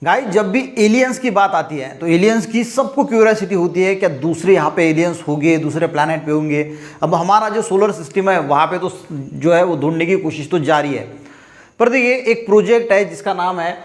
Guys जब भी aliens की बात आती है तो एलियंस की सबको क्यूरियोसिटी होती है क्या दूसरे यहाँ पे एलियंस होंगे, दूसरे प्लैनेट पे होंगे। अब हमारा जो सोलर सिस्टम है वहाँ पे तो जो है वो ढूंढने की कोशिश तो जारी है। पर देखिए एक प्रोजेक्ट है जिसका नाम है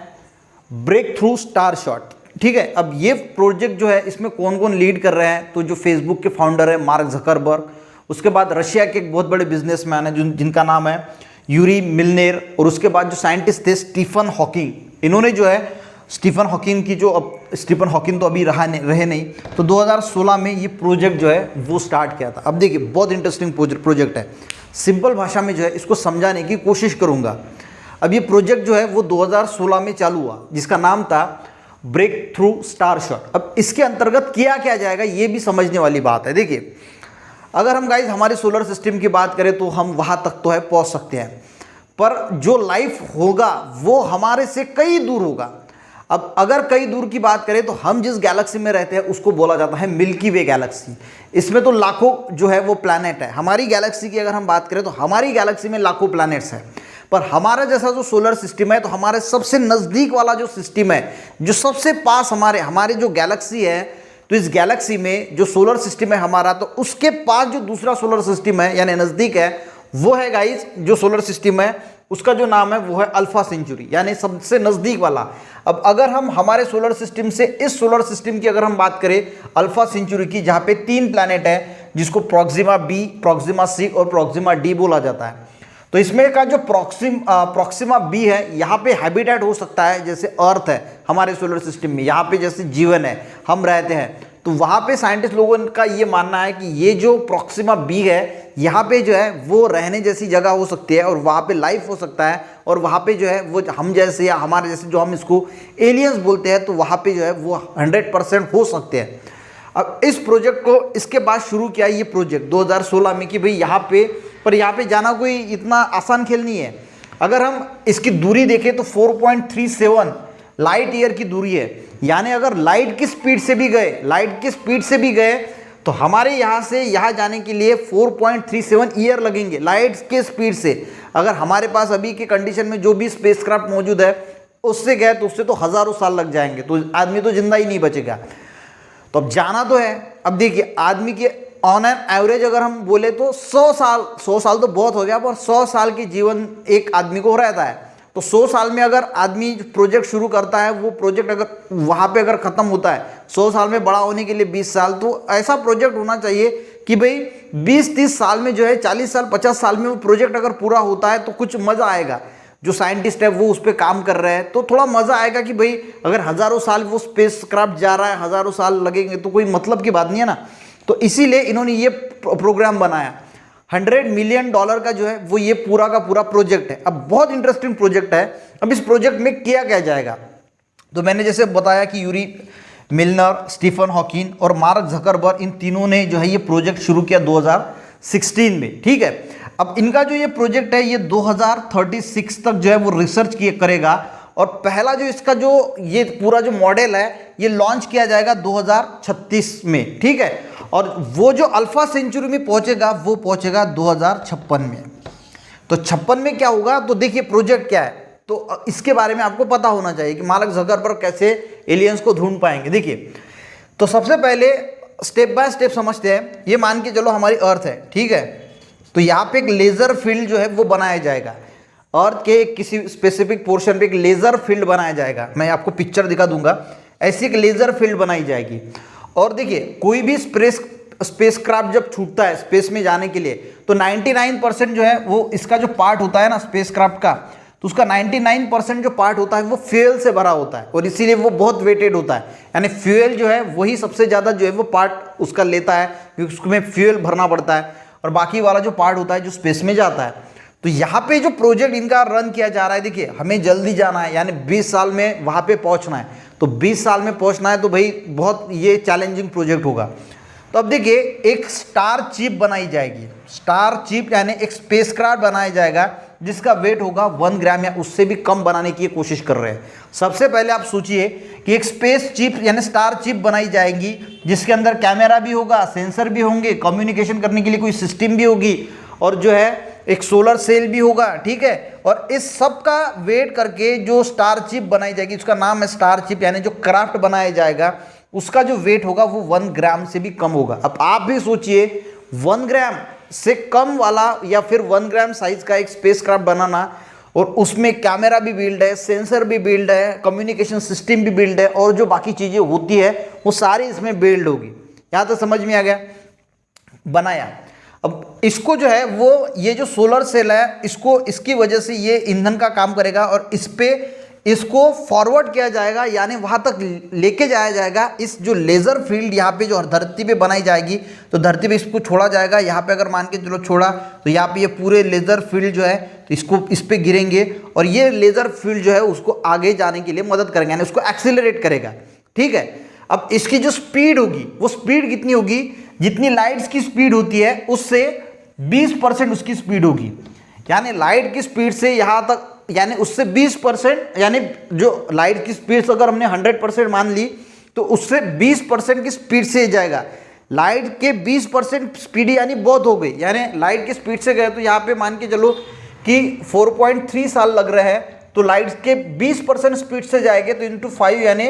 ब्रेक थ्रू स्टारशॉट, ठीक है। अब ये प्रोजेक्ट जो है इसमें कौन कौन लीड कर रहे हैं, तो जो फेसबुक के फाउंडर है मार्क जकरबर्ग, उसके बाद रशिया के एक बहुत बड़े बिजनेसमैन है जिनका नाम है यूरी मिलनेर, और उसके बाद जो साइंटिस्ट थे स्टीफन हॉकिंग। इन्होंने जो है स्टीफन हॉकिंग की जो अब स्टीफन हॉकिंग तो अभी रहे नहीं, तो 2016 में ये प्रोजेक्ट जो है वो स्टार्ट किया था। अब देखिए बहुत इंटरेस्टिंग प्रोजेक्ट है, सिंपल भाषा में जो है इसको समझाने की कोशिश करूंगा। अब ये प्रोजेक्ट जो है वो 2016 में चालू हुआ जिसका नाम था ब्रेक थ्रू स्टारशॉट। अब इसके अंतर्गत किया क्या जाएगा ये भी समझने वाली बात है। देखिए अगर हम गाइस हमारे सोलर सिस्टम की बात करें तो हम वहां तक तो है पहुंच सकते हैं, पर जो लाइफ होगा वो हमारे से कई दूर होगा। अब अगर कई दूर की बात करें तो हम जिस गैलेक्सी में रहते हैं उसको बोला जाता है मिल्की वे गैलेक्सी। इसमें तो लाखों जो है वो प्लैनेट है। हमारी गैलेक्सी की अगर हम बात करें तो हमारी गैलेक्सी में लाखों प्लैनेट्स हैं, पर हमारा जैसा जो सोलर सिस्टम है तो हमारे सबसे नज़दीक वाला जो सिस्टम है, जो सबसे पास हमारे जो गैलेक्सी है, तो इस गैलेक्सी में जो सोलर सिस्टम है हमारा, तो उसके पास जो दूसरा सोलर सिस्टम है यानी नज़दीक है, वो है गाइस जो सोलर सिस्टम है उसका जो नाम है वो है अल्फा सेंचुरी, यानी सबसे नज़दीक वाला। अब अगर हम हमारे सोलर सिस्टम से इस सोलर सिस्टम की अगर हम बात करें अल्फा सेंचुरी की, जहाँ पे 3 प्लैनेट है जिसको प्रॉक्सिमा बी, प्रॉक्सिमा सी और प्रॉक्सिमा डी बोला जाता है। तो इसमें का जो प्रॉक्सिमा बी है यहाँ पे हैबिटेट हो सकता है, जैसे अर्थ है हमारे सोलर सिस्टम में, यहाँ पे जैसे जीवन है, हम रहते हैं, तो वहाँ पे साइंटिस्ट लोगों का ये मानना है कि ये जो प्रॉक्सिमा बी है यहाँ पे जो है वो रहने जैसी जगह हो सकती है और वहाँ पे लाइफ हो सकता है, और वहाँ पे जो है वो हम जैसे या हमारे जैसे जो हम इसको एलियंस बोलते हैं, तो वहाँ पे जो है वो 100% हो सकते हैं। अब इस प्रोजेक्ट को इसके बाद शुरू किया ये प्रोजेक्ट 2016 में कि भाई यहाँ पे जाना कोई इतना आसान खेल नहीं है। अगर हम इसकी दूरी देखें तो 4.37 लाइट ईयर की दूरी है, यानी अगर लाइट की स्पीड से भी गए तो हमारे यहाँ से यहाँ जाने के लिए 4.37 ईयर लगेंगे लाइट के स्पीड से। अगर हमारे पास अभी के कंडीशन में जो भी स्पेसक्राफ्ट मौजूद है उससे गए तो उससे तो हज़ारों साल लग जाएंगे, तो आदमी तो जिंदा ही नहीं बचेगा। तो अब जाना तो है। अब देखिए आदमी के ऑन एन एवरेज अगर हम बोले तो 100 साल तो बहुत हो गया, पर 100 साल की जीवन एक आदमी को रहता है। तो 100 साल में अगर आदमी प्रोजेक्ट शुरू करता है, वो प्रोजेक्ट अगर वहाँ पे अगर ख़त्म होता है 100 साल में बड़ा होने के लिए 20 साल, तो ऐसा प्रोजेक्ट होना चाहिए कि भाई 20-30 साल में जो है 40 साल 50 साल में वो प्रोजेक्ट अगर पूरा होता है तो कुछ मज़ा आएगा। जो साइंटिस्ट है वो उस पर काम कर रहे हैं तो थोड़ा मज़ा आएगा कि भाई अगर हज़ारों साल वो स्पेस क्राफ्ट जा रहा है, हज़ारों साल लगेंगे तो कोई मतलब की बात नहीं है ना। तो इसीलिए इन्होंने ये प्रोग्राम बनाया। $100 मिलियन का जो है वो ये पूरा का पूरा प्रोजेक्ट है। अब बहुत इंटरेस्टिंग प्रोजेक्ट है। अब इस प्रोजेक्ट में किया क्या जाएगा, तो मैंने जैसे बताया कि यूरी मिलनर, स्टीफन हॉकिंग और मार्क जकरबर्ग, इन तीनों ने जो है ये प्रोजेक्ट शुरू किया 2016 में, ठीक है। अब इनका जो ये प्रोजेक्ट है ये 2036 तक जो है वो रिसर्च करेगा, और पहला जो इसका जो ये पूरा जो मॉडल है ये लॉन्च किया जाएगा 2036 में, ठीक है। और वो जो अल्फा सेंचुरी में पहुंचेगा वो पहुंचेगा 2056 में। तो 56 में क्या होगा, तो देखिए प्रोजेक्ट क्या है, तो इसके बारे में आपको पता होना चाहिए कि मार्क जकरबर्ग कैसे एलियंस को ढूंढ पाएंगे। देखिए तो सबसे पहले स्टेप बाय स्टेप समझते हैं। ये मान के चलो हमारी अर्थ है, ठीक है, तो यहाँ पे एक लेजर फील्ड जो है वो बनाया जाएगा। अर्थ के किसी स्पेसिफिक पोर्शन पे एक लेजर फील्ड बनाया जाएगा, मैं आपको पिक्चर दिखा दूंगा। ऐसी एक लेजर फील्ड बनाई जाएगी। और देखिए कोई भी स्पेसक्राफ्ट जब छूटता है स्पेस में जाने के लिए, तो 99% जो है वो इसका जो पार्ट होता है ना स्पेसक्राफ्ट का, तो उसका 99% जो पार्ट होता है वो फ्यूल से भरा होता है, और इसीलिए वो बहुत वेटेड होता है। यानी फ्यूल जो है वही सबसे ज़्यादा जो है वो पार्ट उसका लेता है, क्योंकि उसमें फ्यूल भरना पड़ता है, और बाकी वाला जो पार्ट होता है जो स्पेस में जाता है। तो यहाँ पे जो प्रोजेक्ट इनका रन किया जा रहा है, देखिए हमें जल्दी जाना है, यानी 20 साल में वहाँ पे पहुँचना है। तो 20 साल में पहुँचना है तो भाई बहुत ये चैलेंजिंग प्रोजेक्ट होगा। तो अब देखिए एक स्टार चिप बनाई जाएगी। स्टार चिप यानी एक स्पेसक्राफ्ट बनाया जाएगा जिसका वेट होगा 1 ग्राम या उससे भी कम बनाने की कोशिश कर रहे हैं। सबसे पहले आप सोचिए कि एक स्पेस चिप यानी स्टार चिप बनाई जाएगी जिसके अंदर कैमरा भी होगा, सेंसर भी होंगे, कम्युनिकेशन करने के लिए कोई सिस्टम भी होगी, और जो है एक सोलर सेल भी होगा, ठीक है। और इस सब का वेट करके जो स्टार चिप बनाई जाएगी, उसका नाम है स्टार चिप, यानी जो क्राफ्ट बनाया जाएगा उसका जो वेट होगा वो 1 ग्राम से भी कम होगा। अब आप भी सोचिए 1 ग्राम से कम वाला या फिर 1 ग्राम साइज का एक स्पेसक्राफ्ट बनाना, और उसमें कैमरा भी बिल्ड है, सेंसर भी बिल्ड है, कम्युनिकेशन सिस्टम भी बिल्ड है, और जो बाकी चीज़ें होती है वो सारी इसमें बिल्ड होगी। यहाँ तो समझ में आ गया। बनाया, अब इसको जो है वो ये जो सोलर सेल है इसको, इसकी वजह से ये ईंधन का काम करेगा और इस पे इसको फॉरवर्ड किया जाएगा, यानी वहाँ तक लेके जाया जाएगा। इस जो लेज़र फील्ड यहाँ पे जो धरती पे बनाई जाएगी, तो धरती पे इसको छोड़ा जाएगा। यहाँ पे अगर मान के चलो छोड़ा तो यहाँ पे ये पूरे लेज़र फील्ड जो है तो इसको इस पे गिरेंगे, और ये लेज़र फील्ड जो है उसको आगे जाने के लिए मदद करेंगे, यानी उसको एक्सीलरेट करेगा, ठीक है। अब इसकी जो स्पीड होगी वो स्पीड कितनी होगी, जितनी लाइट्स की स्पीड होती है उससे 20% उसकी स्पीड होगी, यानी लाइट की स्पीड से यहाँ तक, यानी उससे 20%, यानी जो लाइट की स्पीड से अगर हमने 100% मान ली तो उससे 20% की स्पीड से जाएगा। लाइट के 20% स्पीड यानी बहुत हो गई, यानी लाइट की स्पीड से गए तो यहाँ पे मान के चलो कि 4.3 साल लग रहे हैं, तो लाइट के 20% स्पीड से जाएंगे तो इंटू 5 यानी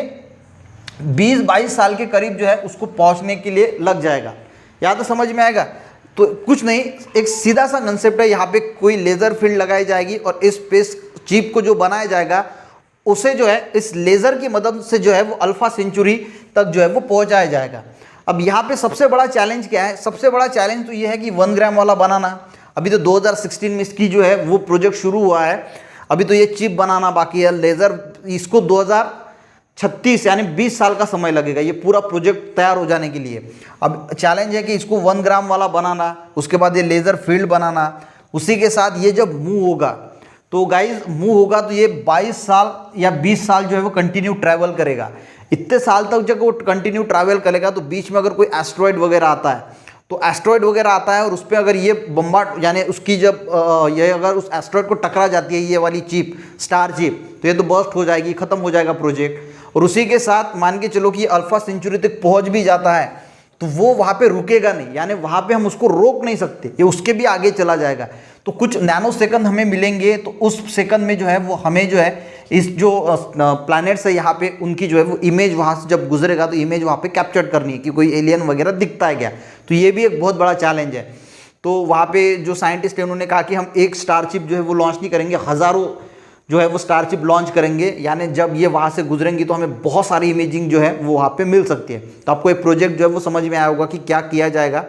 20-22 साल के करीब जो है उसको पहुंचने के लिए लग जाएगा। या तो समझ में आएगा। तो कुछ नहीं, एक सीधा सा कंसेप्ट है, यहाँ पे कोई लेज़र फील्ड लगाई जाएगी और इस स्पेस चिप को जो बनाया जाएगा उसे जो है इस लेज़र की मदद से जो है वो अल्फा सेंचुरी तक जो है वो पहुँचाया जाएगा। अब यहाँ पे सबसे बड़ा चैलेंज क्या है, सबसे बड़ा चैलेंज तो ये है कि 1 ग्राम वाला बनाना। अभी तो 2016 में इसकी जो है वो प्रोजेक्ट शुरू हुआ है, अभी तो ये चिप बनाना बाकी है। लेज़र इसको 2036 यानी 20 साल का समय लगेगा ये पूरा प्रोजेक्ट तैयार हो जाने के लिए। अब चैलेंज है कि इसको 1 ग्राम वाला बनाना, उसके बाद ये लेज़र फील्ड बनाना, उसी के साथ ये जब मूव होगा तो गाइज मूव होगा तो ये 22 साल या 20 साल जो है वो कंटिन्यू ट्रैवल करेगा। इतने साल तक जब वो कंटिन्यू ट्रैवल करेगा तो बीच में अगर कोई एस्ट्रॉयड वगैरह आता है, तो एस्ट्रॉयड वगैरह आता है और उस पर अगर ये बम्बार्ड, यानी उसकी जब ये अगर उस एस्ट्रॉयड को टकरा जाती है ये वाली चिप, स्टार चिप, तो ये तो बर्स्ट हो जाएगी, ख़त्म हो जाएगा प्रोजेक्ट। और उसी के साथ मान के चलो कि अल्फा सेंचुरी तक पहुंच भी जाता है तो वो वहाँ पे रुकेगा नहीं, यानी वहाँ पे हम उसको रोक नहीं सकते, ये उसके भी आगे चला जाएगा। तो कुछ नैनो सेकंड हमें मिलेंगे, तो उस सेकंड में जो है वो हमें जो है इस जो प्लैनेट्स है यहाँ पे उनकी जो है वो इमेज वहाँ से जब गुजरेगा तो इमेज वहाँ पे कैप्चर करनी है कि कोई एलियन वगैरह दिखता है क्या। तो ये भी एक बहुत बड़ा चैलेंज है। तो वहाँ पे जो साइंटिस्ट है उन्होंने कहा कि हम एक स्टार चिप जो है वो लॉन्च नहीं करेंगे, हज़ारों जो है वो स्टार चिप लॉन्च करेंगे, यानी जब ये वहाँ से गुजरेंगी तो हमें बहुत सारी इमेजिंग जो है वो वहाँ पे मिल सकती है। तो आपको एक प्रोजेक्ट जो है वो समझ में आया होगा कि क्या किया जाएगा।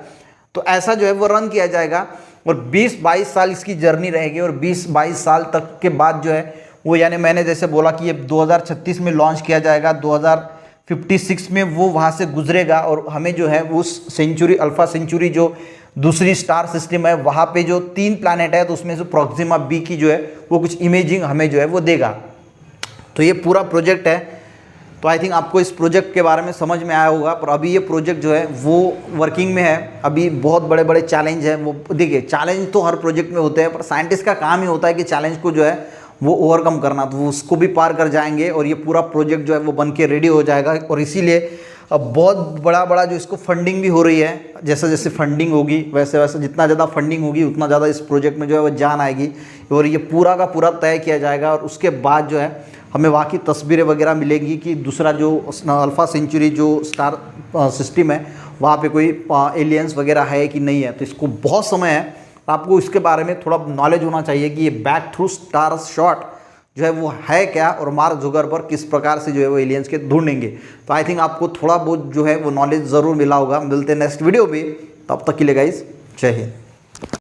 तो ऐसा जो है वो रन किया जाएगा और 20-22 साल इसकी जर्नी रहेगी, और 20-22 साल तक के बाद जो है वो, यानी मैंने जैसे बोला कि ये 2036 में लॉन्च किया जाएगा, 2056 में वो वहाँ से गुजरेगा और हमें जो है उस सेंचुरी, अल्फा सेंचुरी जो दूसरी स्टार सिस्टम है वहाँ पे जो 3 प्लैनेट है तो उसमें से प्रोक्सिमा बी की जो है वो कुछ इमेजिंग हमें जो है वो देगा। तो ये पूरा प्रोजेक्ट है। तो आई थिंक आपको इस प्रोजेक्ट के बारे में समझ में आया होगा। पर अभी ये प्रोजेक्ट जो है वो वर्किंग में है, अभी बहुत बड़े बड़े चैलेंज है। वो देखिए, चैलेंज तो हर प्रोजेक्ट में होते हैं, पर साइंटिस्ट का काम ही होता है कि चैलेंज को जो है वो ओवरकम करना। तो वो उसको भी पार कर जाएंगे और ये पूरा प्रोजेक्ट जो है वो बन के रेडी हो जाएगा। और इसीलिए अब बहुत बड़ा जो इसको फंडिंग भी हो रही है। जैसे जैसे फंडिंग होगी वैसे वैसे जितना ज़्यादा फंडिंग होगी उतना ज़्यादा इस प्रोजेक्ट में जो है वो जान आएगी और ये पूरा का पूरा तय किया जाएगा। और उसके बाद जो है हमें वहाँ की तस्वीरें वगैरह मिलेंगी कि दूसरा जो अल्फा सेंचुरी जो स्टार सिस्टम है वहाँ पे कोई एलियंस वगैरह है कि नहीं है। तो इसको बहुत समय है, आपको इसके बारे में थोड़ा नॉलेज होना चाहिए कि ये बैक थ्रू स्टार शॉट जो है वो है क्या और मार्क जुकरबर्ग किस प्रकार से जो है वो एलियंस के ढूंढेंगे। तो आई थिंक आपको थोड़ा बहुत जो है वो नॉलेज ज़रूर मिला होगा। मिलते हैं नेक्स्ट वीडियो में, तब तक के लिए गाइस जय हिंद।